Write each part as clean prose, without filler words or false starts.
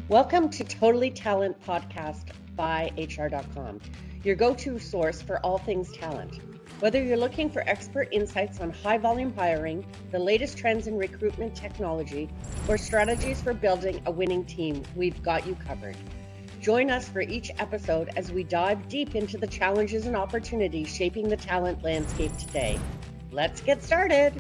Welcome to Totally Talent Podcast by HR.com, your go-to source for all things talent. Whether you're looking for expert insights on high-volume hiring, the latest trends in recruitment technology, or strategies for building a winning team, we've got you covered. Join us for each episode as we dive deep into the challenges and opportunities shaping the talent landscape today. Let's get started.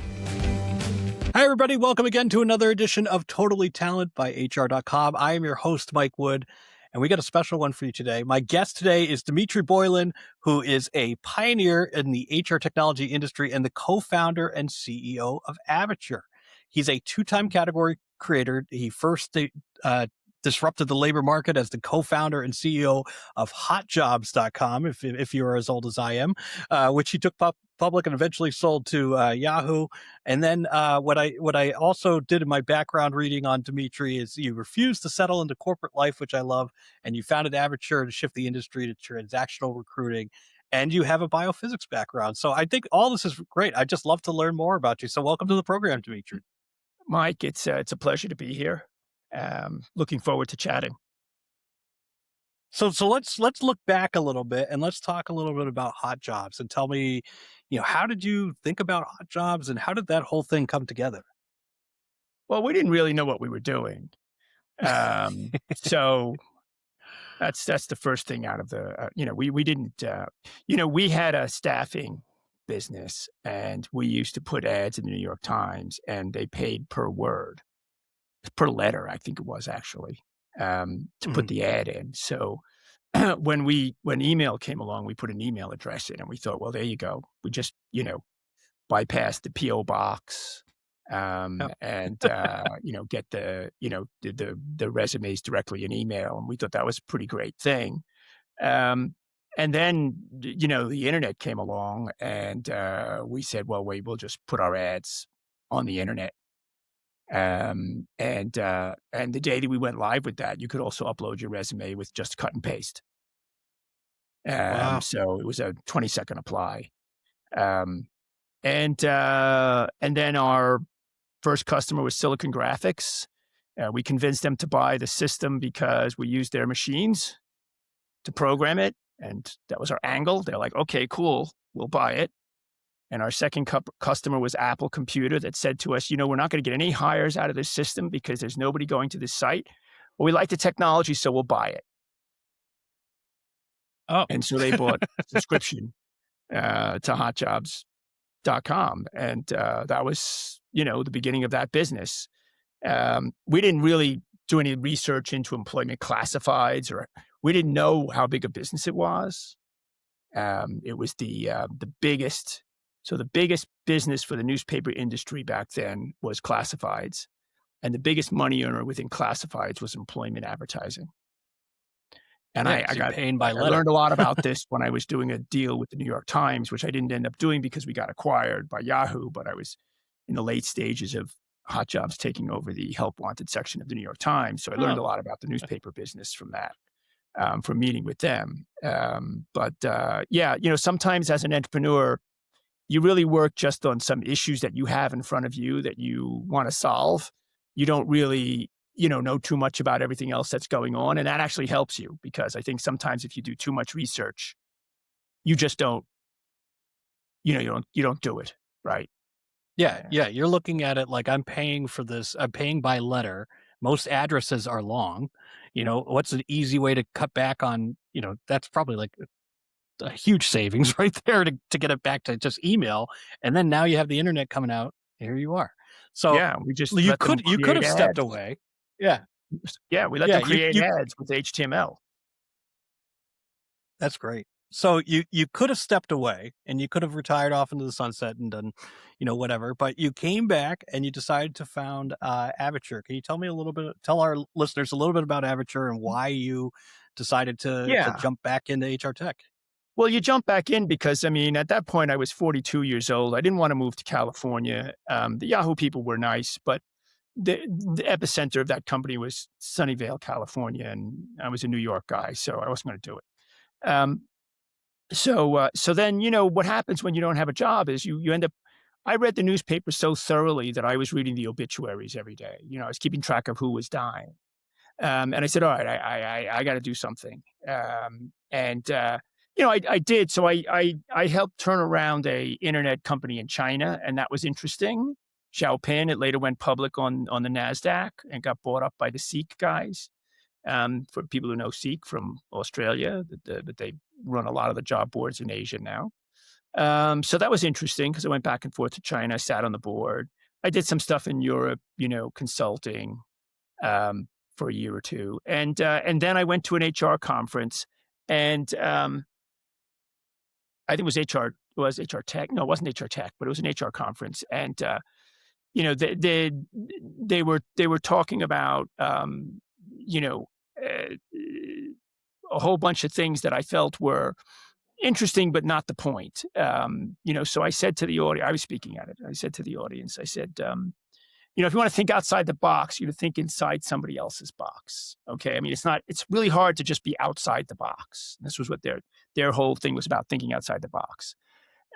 Hi, everybody. Welcome again to another edition of Totally Talent by HR.com. I am your host, Mike Wood, and we got a special one for you today. My guest today is Dimitri Boylan, who is a pioneer in the HR technology industry and the co-founder and CEO of Avature. He's a two-time category creator. He first disrupted the labor market as the co-founder and CEO of hotjobs.com, if you're as old as I am, which he took public and eventually sold to Yahoo. And then what I also did in my background reading on Dimitri is you refused to settle into corporate life, which I love, and you founded Avature to shift the industry to transactional recruiting, and you have a biophysics background. So I think all this is great. I'd just love to learn more about you. So welcome to the program, Dimitri. Mike, it's a pleasure to be here. Looking forward to chatting. So let's look back a little bit and let's talk a little bit about Hot Jobs and tell me, how did you think about Hot Jobs and how did that whole thing come together? Well, we didn't really know what we were doing. So that's the first thing out of the, we didn't, we had a staffing business and we used to put ads in the New York Times and they paid per word, per letter, I think it was actually, to put the ad in. So when email came along, we put an email address in and we thought, well, there you go. We just, bypassed the PO box, and, get the resumes directly in email. And we thought that was a pretty great thing. And then, the internet came along and, we said, well, we'll just put our ads on the internet. And the day that we went live with that, you could also upload your resume with just cut and paste. Wow. So it was a 20-second apply. And then our first customer was Silicon Graphics. We convinced them to buy the system because we used their machines to program it. And that was our angle. They're like, okay, cool, we'll buy it. And our second customer was Apple Computer that said to us, we're not going to get any hires out of this system because there's nobody going to this site. But we like the technology, so we'll buy it. Oh. And so they bought a subscription to hotjobs.com. And that was, the beginning of that business. We didn't really do any research into employment classifieds, or we didn't know how big a business it was. It was the biggest. So the biggest business for the newspaper industry back then was classifieds. And the biggest money earner within classifieds was employment advertising. And I learned a lot about this when I was doing a deal with the New York Times, which I didn't end up doing because we got acquired by Yahoo, but I was in the late stages of Hot Jobs taking over the help wanted section of the New York Times. So I learned a lot about the newspaper business from that, from meeting with them. Sometimes as an entrepreneur, you really work just on some issues that you have in front of you that you want to solve. You don't really, know too much about everything else that's going on. And that actually helps you because I think sometimes if you do too much research, you just don't, you don't do it, right? Yeah. You're looking at it like I'm paying for this. I'm paying by letter. Most addresses are long. What's an easy way to cut back on, that's probably like a huge savings right there to get it back to just email. And then now you have the internet coming out. Here you are. So yeah, we just you could have stepped away. Yeah. Yeah. We let them create ads with HTML. That's great. So you could have stepped away and you could have retired off into the sunset and done, whatever, but you came back and you decided to found Avature. Can you tell our listeners a little bit about Avature and why you decided to jump back into HR tech? Well, you jump back in because, at that point I was 42 years old. I didn't want to move to California. The Yahoo people were nice, but the epicenter of that company was Sunnyvale, California. And I was a New York guy, so I wasn't going to do it. So then, what happens when you don't have a job is you end up, I read the newspaper so thoroughly that I was reading the obituaries every day. I was keeping track of who was dying. And I said, all right, I got to do something. I did. So I helped turn around a internet company in China, and that was interesting. Xiaopin, it later went public on the NASDAQ and got bought up by the Seek guys. For people who know Seek from Australia, that they run a lot of the job boards in Asia now. So that was interesting because I went back and forth to China. I sat on the board. I did some stuff in Europe, consulting for a year or two, and then I went to an HR conference, and I think it was HR. It was HR Tech. No, it wasn't HR Tech, but it was an HR conference, and they were talking about a whole bunch of things that I felt were interesting, but not the point. So I said to the audience, I was speaking at it. I said to the audience, I said, if you want to think outside the box, you think inside somebody else's box. Okay. I mean, it's really hard to just be outside the box. This was what their whole thing was about, thinking outside the box.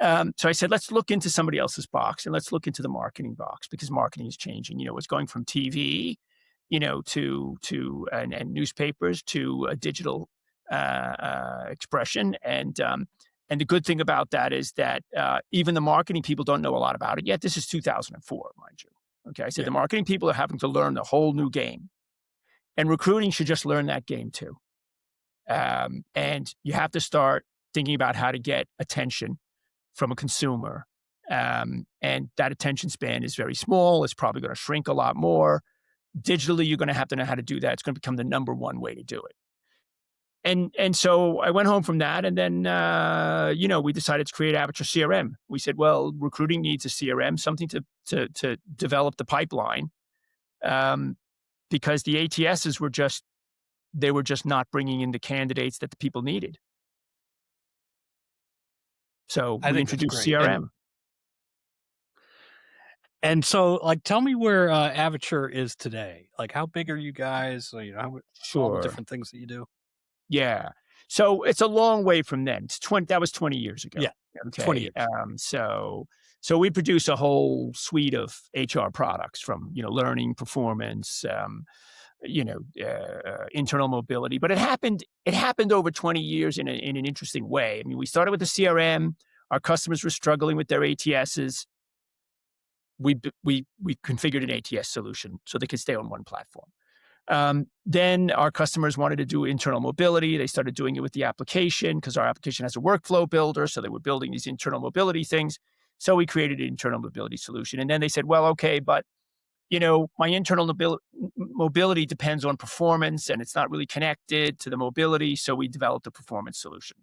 So I said, let's look into somebody else's box and let's look into the marketing box, because marketing is changing. It's going from TV, to and newspapers to a digital expression. And the good thing about that is that even the marketing people don't know a lot about it yet. This is 2004, mind you. Okay, I said the marketing people are having to learn the whole new game, and recruiting should just learn that game too. And you have to start thinking about how to get attention from a consumer. And that attention span is very small. It's probably going to shrink a lot more. Digitally, you're going to have to know how to do that. It's going to become the number one way to do it. And so I went home from that, and then we decided to create Avature CRM. We said, well, recruiting needs a CRM, something to develop the pipeline, because the ATSs were just not bringing in the candidates that the people needed. So we introduced CRM. And so, tell me where Avature is today. How big are you guys? All the different things that you do. Yeah. So it's a long way from then. That was 20 years ago. Yeah. Okay. 20 years. So we produce a whole suite of HR products, from, learning, performance, internal mobility. But it happened over 20 years in an interesting way. I mean, we started with the CRM. Our customers were struggling with their ATSs. We configured an ATS solution so they could stay on one platform. Then our customers wanted to do internal mobility. They started doing it with the application, because our application has a workflow builder. So they were building these internal mobility things. So we created an internal mobility solution. And then they said, well, okay, but my internal mobility depends on performance, and it's not really connected to the mobility. So we developed a performance solution.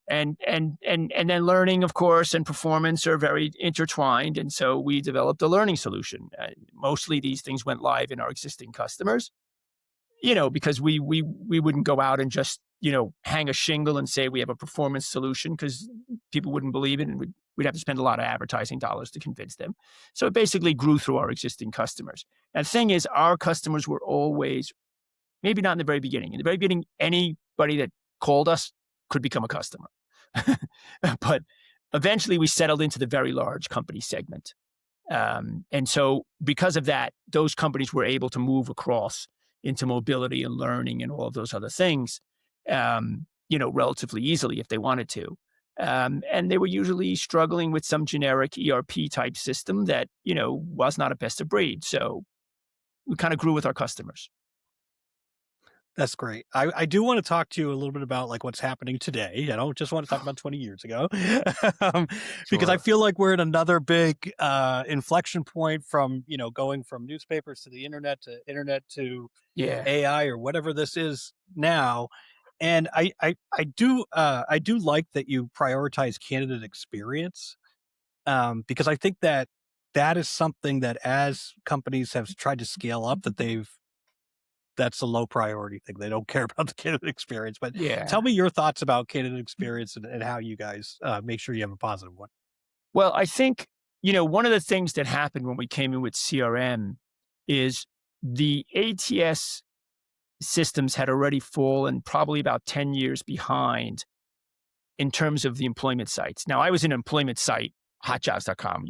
And then learning, of course, and performance are very intertwined. And so we developed a learning solution. Mostly these things went live in our existing customers, because we wouldn't go out and just, hang a shingle and say we have a performance solution, because people wouldn't believe it, and we'd have to spend a lot of advertising dollars to convince them. So it basically grew through our existing customers. And the thing is, our customers were always, maybe not in the very beginning. In the very beginning, anybody that called us could become a customer. But eventually we settled into the very large company segment. And so because of that, those companies were able to move across into mobility and learning and all of those other things, relatively easily if they wanted to. And they were usually struggling with some generic ERP type system that, was not a best of breed. So we kind of grew with our customers. That's great. I do want to talk to you a little bit about what's happening today. I don't just want to talk about 20 years ago, because I feel like we're at another big inflection point from, going from newspapers to the internet to AI or whatever this is now. And I do like that you prioritize candidate experience, because I think that is something that, as companies have tried to scale up, that's a low priority thing. They don't care about the candidate experience. But tell me your thoughts about candidate experience and how you guys make sure you have a positive one. Well, I think, one of the things that happened when we came in with CRM is the ATS systems had already fallen probably about 10 years behind in terms of the employment sites. Now, I was an employment site, hotjobs.com,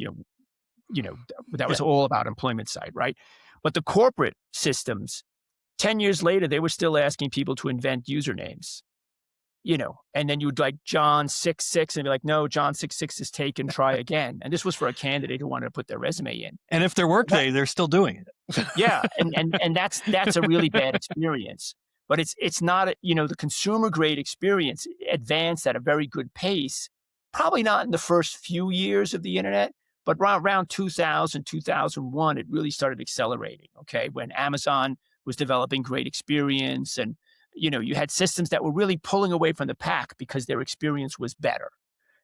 that was all about employment site, right? But the corporate systems 10 years later, they were still asking people to invent usernames, and then you'd like John 66 and be like, no, John 66 is taken, try again. And this was for a candidate who wanted to put their resume in. And if they're Workday, they're still doing it. Yeah. And that's a really bad experience. But it's not, the consumer grade experience advanced at a very good pace, probably not in the first few years of the internet, but around 2000, 2001, it really started accelerating, okay? When Amazon was developing great experience and, you had systems that were really pulling away from the pack because their experience was better.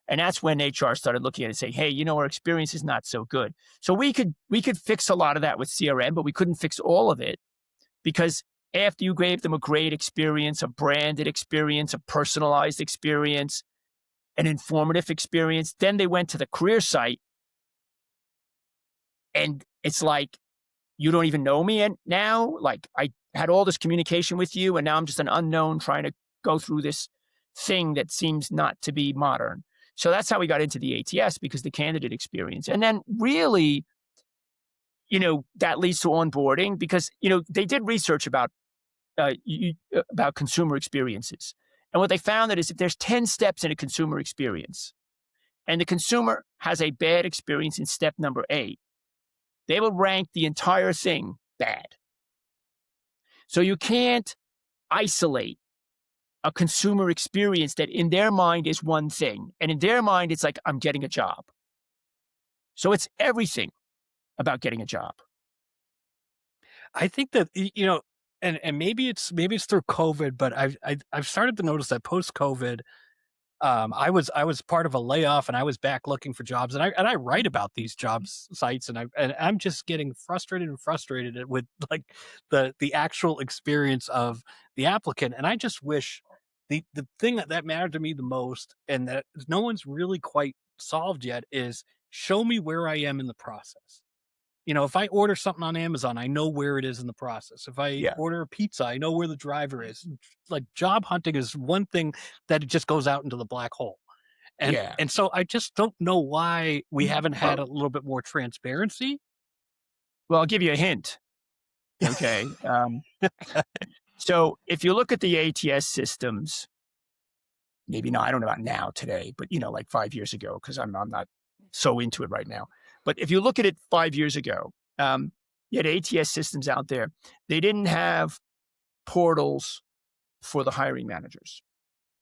And that's when HR started looking at it and saying, hey, our experience is not so good. So we could fix a lot of that with CRM, but we couldn't fix all of it because after you gave them a great experience, a branded experience, a personalized experience, an informative experience, then they went to the career site and it's like, you don't even know me and now? Like I had all this communication with you and now I'm just an unknown trying to go through this thing that seems not to be modern. So that's how we got into the ATS, because the candidate experience. And then really, that leads to onboarding because, they did research about consumer experiences. And what they found that is if there's 10 steps in a consumer experience and the consumer has a bad experience in step number 8, they will rank the entire thing bad. So you can't isolate a consumer experience that in their mind is one thing. And in their mind, it's like, I'm getting a job. So it's everything about getting a job. I think that, and maybe it's through COVID, but I've started to notice that post-COVID, I was part of a layoff and I was back looking for jobs and I write about these jobs sites and I'm just getting frustrated with like the actual experience of the applicant. And I just wish the thing that mattered to me the most and that no one's really quite solved yet is show me where I am in the process. If I order something on Amazon, I know where it is in the process. If I order a pizza, I know where the driver is. Like job hunting is one thing that it just goes out into the black hole. And so I just don't know why we haven't had a little bit more transparency. Well, I'll give you a hint. Okay. So if you look at the ATS systems, maybe not, I don't know about now today, but like 5 years ago, because I'm not so into it right now. But if you look at it 5 years ago, you had ATS systems out there. They didn't have portals for the hiring managers.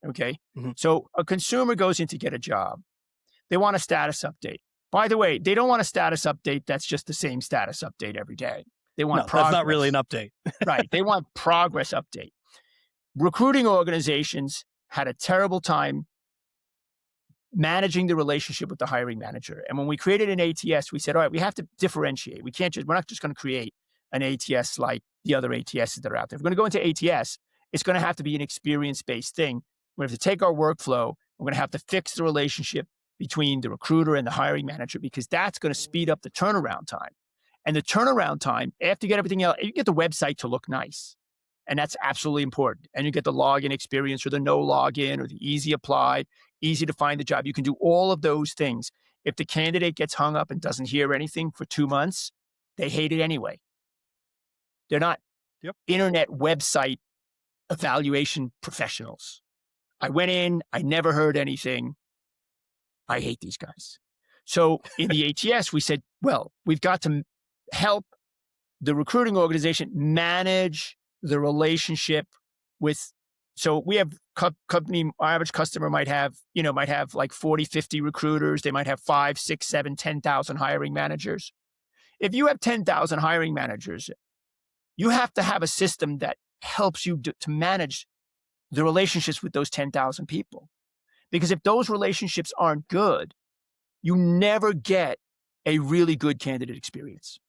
Okay. Mm-hmm. So a consumer goes in to get a job. They want a status update. By the way, they don't want a status update that's just the same status update every day. They want progress. That's not really an update. Right. They want progress update. Recruiting organizations had a terrible time managing the relationship with the hiring manager. And when we created an ATS, we said, all right, we have to differentiate. We're not just going to create an ATS like the other ATSs that are out there. If we're going to go into ATS, it's going to have to be an experience-based thing. We're going to have to take our workflow. We're going to have to fix the relationship between the recruiter and the hiring manager because that's going to speed up the turnaround time. And the turnaround time, after you get everything else, you get the website to look nice. And that's absolutely important. And you get the login experience or the no login or the easy apply, easy to find the job. You can do all of those things. If the candidate gets hung up and doesn't hear anything for 2 months, they hate it anyway. They're not internet website evaluation professionals. I went in, I never heard anything. I hate these guys. So in the ATS, we said, well, we've got to help the recruiting organization manage the relationship with, so we have company, our average customer might have like 40, 50 recruiters. They might have 5, 6, 7, 10,000 hiring managers. If you have 10,000 hiring managers, you have to have a system that helps you to manage the relationships with those 10,000 people. Because if those relationships aren't good, you never get a really good candidate experience.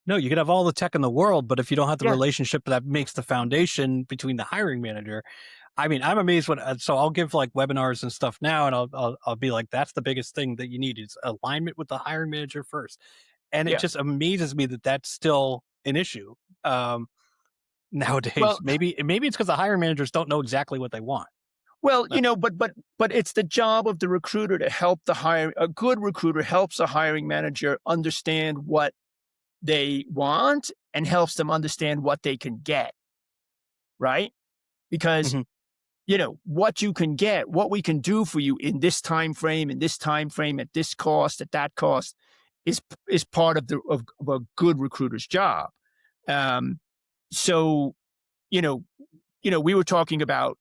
No, you could have all the tech in the world, but if you don't have the relationship that makes the foundation between the hiring manager, I mean, I'm amazed so I'll give like webinars and stuff now, and I'll be like, that's the biggest thing that you need is alignment with the hiring manager first. And it just amazes me that that's still an issue nowadays. Well, maybe it's because the hiring managers don't know exactly what they want. Well, but it's the job of the recruiter to help a good recruiter helps a hiring manager understand what they want and helps them understand what they can get. right? Because Mm-hmm. what you can get, what we can do for you in this time frame, at this cost, at that cost, is part of a good recruiter's job. Um, so we were talking about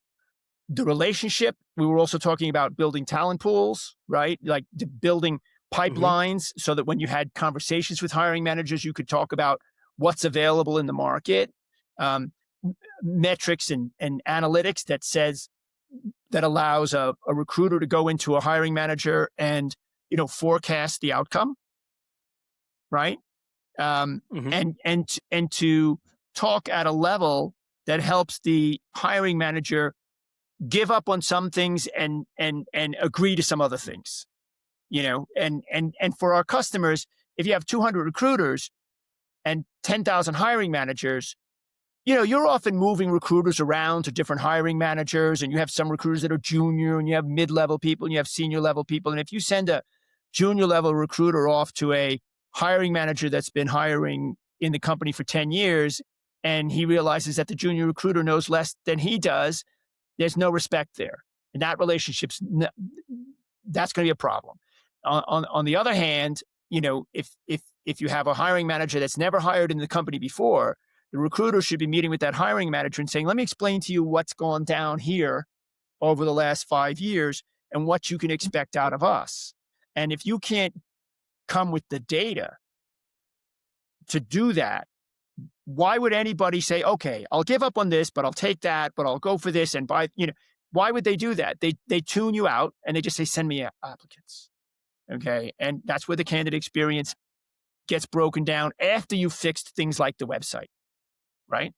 the relationship. We were also talking about building talent pools, right? Like building Mm-hmm. pipelines so that when you had conversations with hiring managers, you could talk about what's available in the market, um, metrics and analytics that allows a recruiter to go into a hiring manager and forecast the outcome, right? Mm-hmm. And to talk at a level that helps the hiring manager give up on some things and agree to some other things, and for our customers, if you have 200 recruiters and 10,000 hiring managers, you're often moving recruiters around to different hiring managers, and you have some recruiters that are junior, and you have mid-level people, and you have senior level people. And if you send a junior level recruiter off to a hiring manager that's been hiring in the company for 10 years, and he realizes that the junior recruiter knows less than he does, there's no respect there. And that that's going to be a problem. On the other hand, if you have a hiring manager that's never hired in the company before, the recruiter should be meeting with that hiring manager and saying, let me explain to you what's gone down here over the last 5 years and what you can expect out of us. And if you can't come with the data to do that, why would anybody say, okay, I'll give up on this, but I'll take that, but I'll go for this and buy, why would they do that? They tune you out and they just say, send me applicants. Okay. And that's where the candidate experience gets broken down after you've fixed things like the website, right?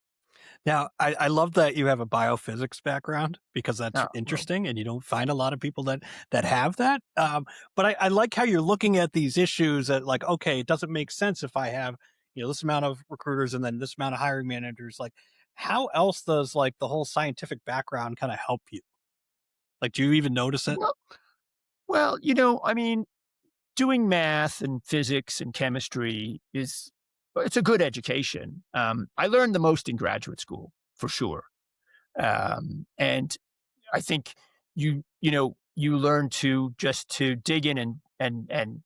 Now, I love that you have a biophysics background because that's Oh, well, interesting, and you don't find a lot of people that have that. But I like how you're looking at these issues that, like, okay, it doesn't make sense if I have this amount of recruiters and then this amount of hiring managers. Like, how else does like the whole scientific background kind of help you? Like, do you even notice it? well, I mean, doing math and physics and chemistry it's a good education. I learned the most in graduate school for sure. And I think you learn to dig in and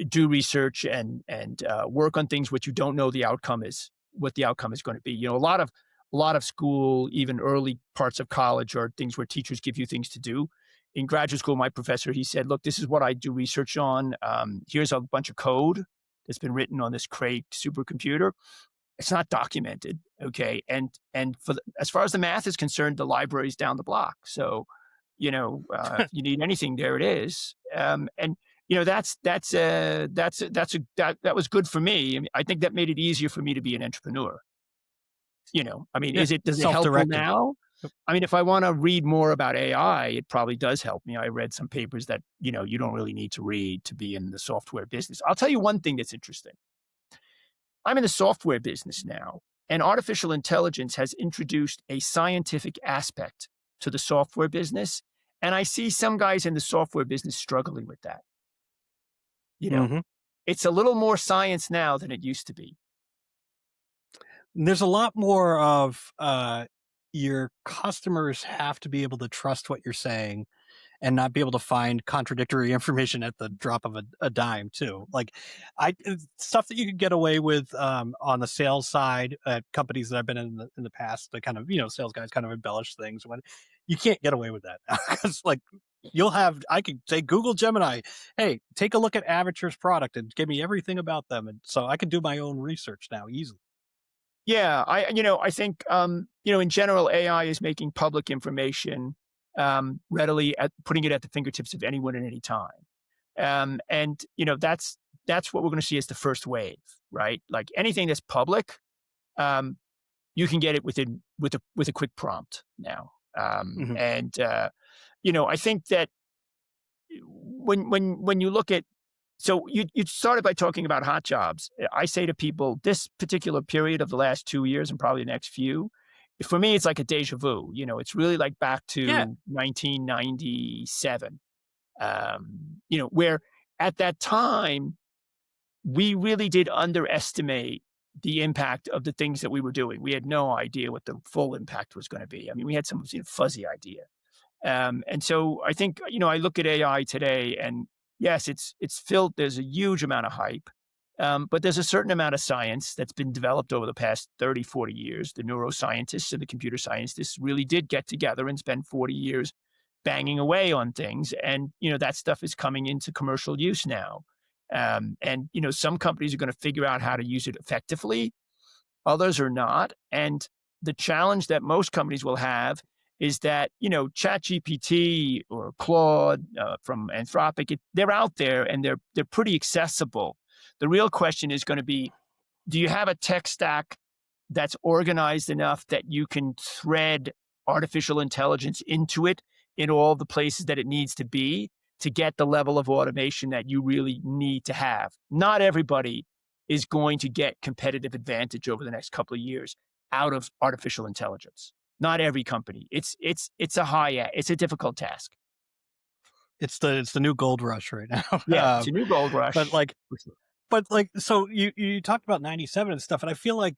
do research and work on things which you don't know what the outcome is going to be. A lot of school, even early parts of college, are things where teachers give you things to do. In graduate school, my professor, he said, look, this is what I do research on. Here's a bunch of code that's been written on this Cray supercomputer. It's not documented, okay? And as far as the math is concerned, the library's down the block. So, if you need anything, there it is. And that was good for me. I mean, I think that made it easier for me to be an entrepreneur. I mean, Yeah, does it helpful self-directed. now? I mean, if I want to read more about AI, it probably does help me. I read some papers that, you don't really need to read to be in the software business. I'll tell you one thing that's interesting. I'm in the software business now, and artificial intelligence has introduced a scientific aspect to the software business. And I see some guys in the software business struggling with that. Mm-hmm. It's a little more science now than it used to be. There's a lot more of your customers have to be able to trust what you're saying and not be able to find contradictory information at the drop of a dime too. Like stuff that you could get away with on the sales side at companies that I've been in the past, the kind of, sales guys kind of embellish things when you can't get away with that. Because like I could say, Google Gemini, hey, take a look at Avature's product and give me everything about them. And so I can do my own research now easily. Yeah, I think, in general, AI is making public information readily putting it at the fingertips of anyone at any time. And that's what we're going to see as the first wave, right? Like anything that's public, you can get it with a quick prompt now. Mm-hmm. And I think that when you look at, so you started by talking about hot jobs. I say to people, this particular period of the last 2 years and probably the next few, for me, it's like a deja vu. It's really like back Yeah. to 1997, where at that time, we really did underestimate the impact of the things that we were doing. We had no idea what the full impact was going to be. I mean, we had some fuzzy idea. And so I think, I look at AI today and yes, it's filled, there's a huge amount of hype. But there's a certain amount of science that's been developed over the past 30, 40 years. The neuroscientists and the computer scientists really did get together and spend 40 years banging away on things. And, that stuff is coming into commercial use now. And, some companies are going to figure out how to use it effectively. Others are not. And the challenge that most companies will have is that, ChatGPT or Claude from Anthropic, they're out there and they're pretty accessible. The real question is going to be, do you have a tech stack that's organized enough that you can thread artificial intelligence into it in all the places that it needs to be to get the level of automation that you really need to have? Not everybody is going to get competitive advantage over the next couple of years out of artificial intelligence. Not every company. It's a difficult task. It's the new gold rush right now. Yeah, it's a new gold rush. But so you talked about 97 and stuff, and I feel like,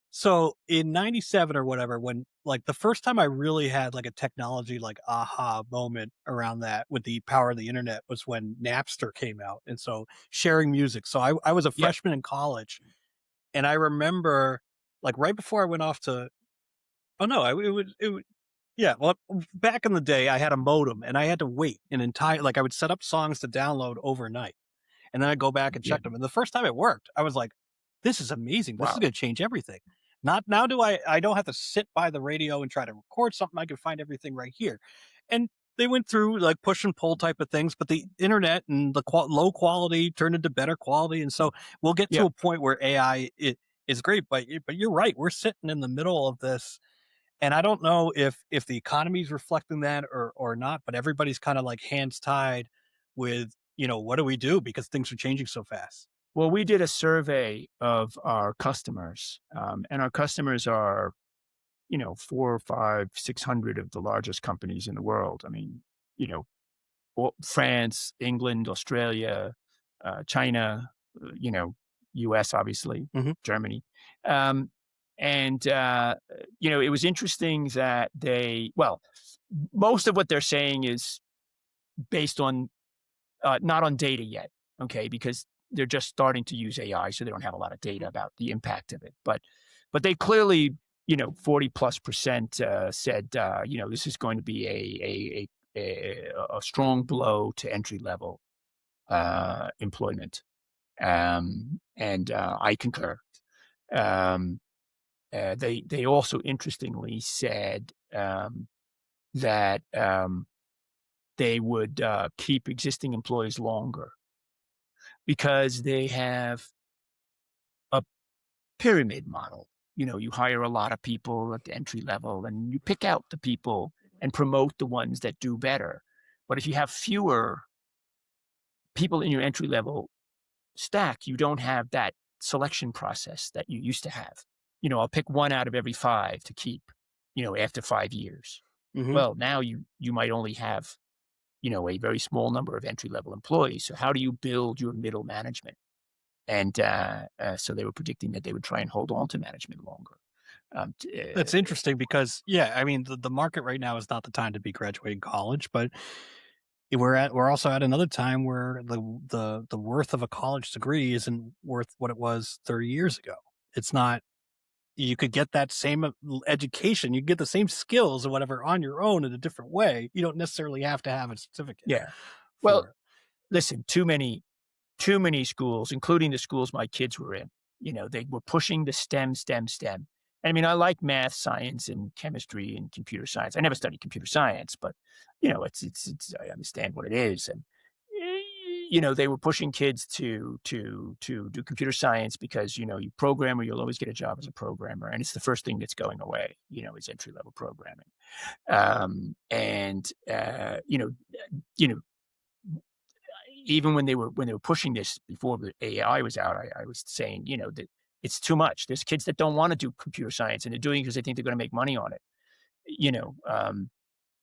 so in 97 or whatever, when like the first time I really had like a technology like aha moment around that with the power of the internet was when Napster came out. And so sharing music. So I was a freshman in college, and I remember like right before I went off to, oh no, it would, yeah. Well, back in the day, I had a modem and I had to wait an entire, like I would set up songs to download overnight. And then I go back and check them. And the first time it worked, I was like, this is amazing. This is going to change everything. Not now I don't have to sit by the radio and try to record something. I can find everything right here. And they went through like push and pull type of things, but the internet and the low quality turned into better quality. And so we'll get to a point where AI is great, but you're right. We're sitting in the middle of this. And I don't know if the economy is reflecting that or not, but everybody's kind of like hands tied with, what do we do? Because things are changing so fast. Well, we did a survey of our customers, and our customers are, 4, 5, 600 of the largest companies in the world. I mean, France, England, Australia, China, US, obviously, Germany. And it was interesting that most of what they're saying is based on, not on data yet, okay, because they're just starting to use AI, so they don't have a lot of data about the impact of it. But they clearly, 40+% said, this is going to be a strong blow to entry level employment, and I concur. They also interestingly said that they would keep existing employees longer because they have a pyramid model. You hire a lot of people at the entry level and you pick out the people and promote the ones that do better. But if you have fewer people in your entry level stack, you don't have that selection process that you used to have. I'll pick one out of every 5 to keep, after 5 years. Well, now you might only have, a very small number of entry-level employees. So how do you build your middle management? And so they were predicting that they would try and hold on to management longer. That's interesting because, I mean, the market right now is not the time to be graduating college, but we're also at another time where the worth of a college degree isn't worth what it was 30 years ago. It's not. You could get that same education, you get the same skills or whatever on your own in a different way. You don't necessarily have to have a certificate. Yeah. Well, listen, too many schools, including the schools my kids were in, they were pushing the STEM. And I mean, I like math, science, and chemistry and computer science. I never studied computer science, but it's I understand what it is. And they were pushing kids to do computer science because, you programmer, you'll always get a job as a programmer. And it's the first thing that's going away, is entry-level programming. Even when they were pushing this before the AI was out, I was saying, that it's too much. There's kids that don't want to do computer science and they're doing it because they think they're going to make money on it.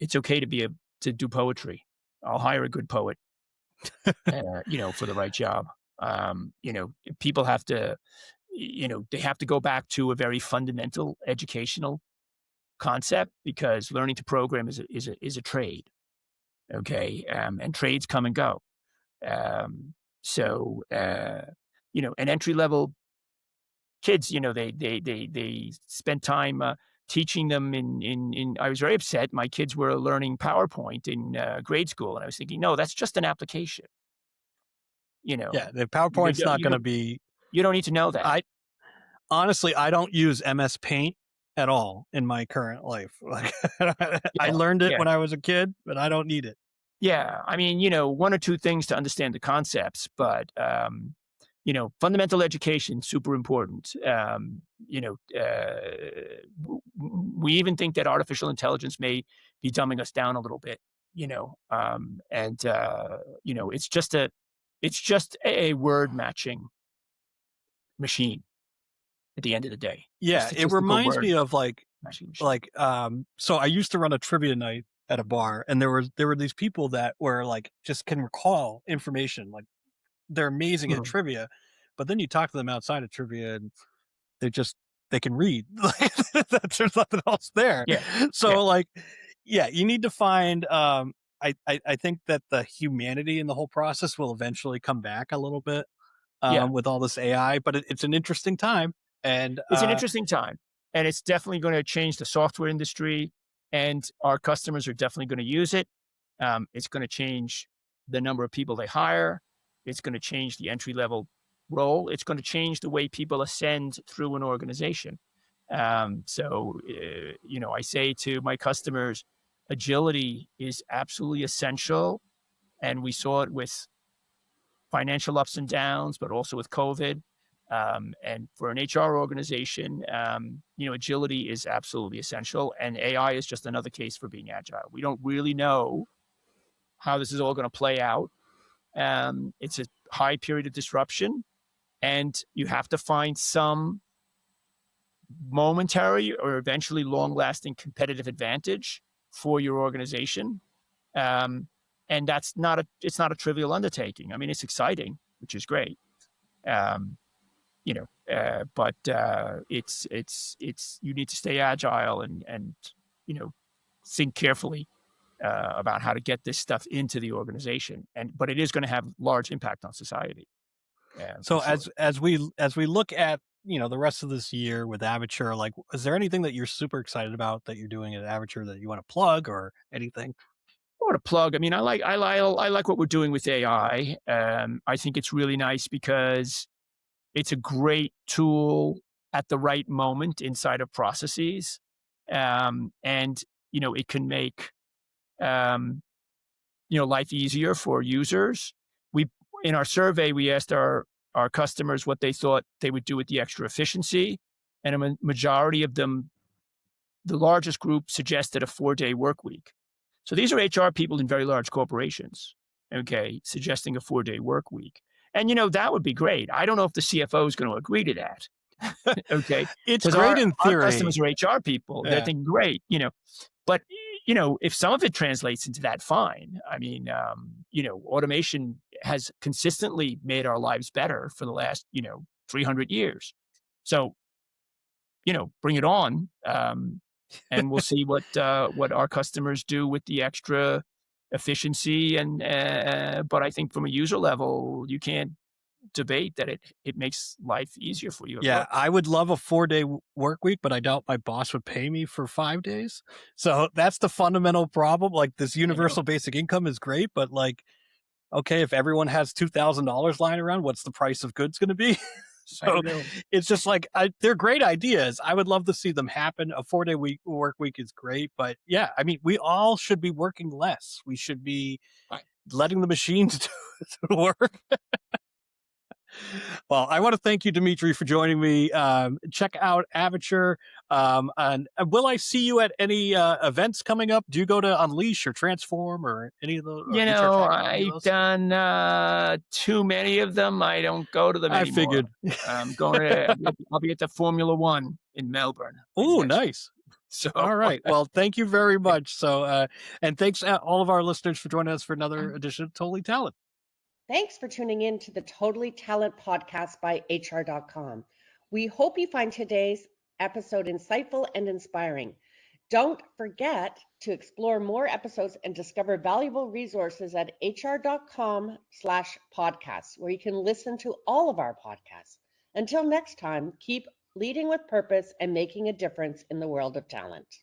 It's okay to do poetry. I'll hire a good poet. For the right job. People have to, they have to go back to a very fundamental educational concept, because learning to program is a trade. Okay. And trades come and go. So, an entry level kids, they spent time teaching them in. I was very upset. My kids were learning PowerPoint in grade school, and I was thinking, no, that's just an application. Yeah, the PowerPoint's not going to be. You don't need to know that. Honestly, I don't use MS Paint at all in my current life. Like, I learned it when I was a kid, but I don't need it. Yeah, I mean, one or two things to understand the concepts, but fundamental education, super important. We even think that artificial intelligence may be dumbing us down a little bit. It's just a word matching machine at the end of the day. Yeah, it reminds me of so I used to run a trivia night at a bar, and there were these people that were like just can recall information, like they're amazing at trivia, but then you talk to them outside of trivia and they can read. Like there's nothing else there. Yeah. So you need to find I think that the humanity in the whole process will eventually come back a little bit with all this AI, but it's an interesting time. And it's an interesting time, and it's definitely going to change the software industry, and our customers are definitely going to use it. It's going to change the number of people they hire. It's going to change the entry level role. It's going to change the way people ascend through an organization. So I say to my customers, agility is absolutely essential. And we saw it with financial ups and downs, but also with COVID. And for an HR organization, agility is absolutely essential. And AI is just another case for being agile. We don't really know how this is all going to play out. It's a high period of disruption, and you have to find some momentary or eventually long-lasting competitive advantage for your organization. And it's not a trivial undertaking. I mean, it's exciting, which is great. But you need to stay agile and think carefully about how to get this stuff into the organization. But it is going to have large impact on society. So sure. as we look at the rest of this year with Avature, like, is there anything that you're super excited about that you're doing at Avature that you want to plug or anything? I want to plug. I mean, I like what we're doing with AI. I think it's really nice because it's a great tool at the right moment inside of processes. And it can make life easier for users. In our survey, we asked our customers what they thought they would do with the extra efficiency. And a majority of them, the largest group, suggested a 4-day work week. So these are HR people in very large corporations, okay, suggesting a 4-day work week. And, that would be great. I don't know if the CFO is going to agree to that. Okay. It's great in theory. Our customers are HR people. Yeah. They're thinking, great, but if some of it translates into that, fine. I mean, automation has consistently made our lives better for the last, 300 years. So, bring it on. And we'll see what our customers do with the extra efficiency. But I think from a user level, you can't debate that it makes life easier for you. Yeah, I would love a 4-day work week, but I doubt my boss would pay me for 5 days. So that's the fundamental problem. Like, this universal basic income is great, but okay, if everyone has $2,000 lying around, what's the price of goods going to be? So it's just they're great ideas. I would love to see them happen. A 4-day work week is great, but yeah, I mean, we all should be working less. We should be letting the machines do the work. Well, I want to thank you, Dimitri, for joining me. Check out Avature. And will I see you at any events coming up? Do you go to Unleash or Transform or any of those? I've done too many of them. I don't go to them anymore. I figured. I'll be at the Formula One in Melbourne. Oh, nice. So, all right. Well, thank you very much. So, and thanks all of our listeners for joining us for another edition of Totally Talent. Thanks for tuning in to the Totally Talent podcast by HR.com. We hope you find today's episode insightful and inspiring. Don't forget to explore more episodes and discover valuable resources at HR.com/podcasts, where you can listen to all of our podcasts. Until next time, keep leading with purpose and making a difference in the world of talent.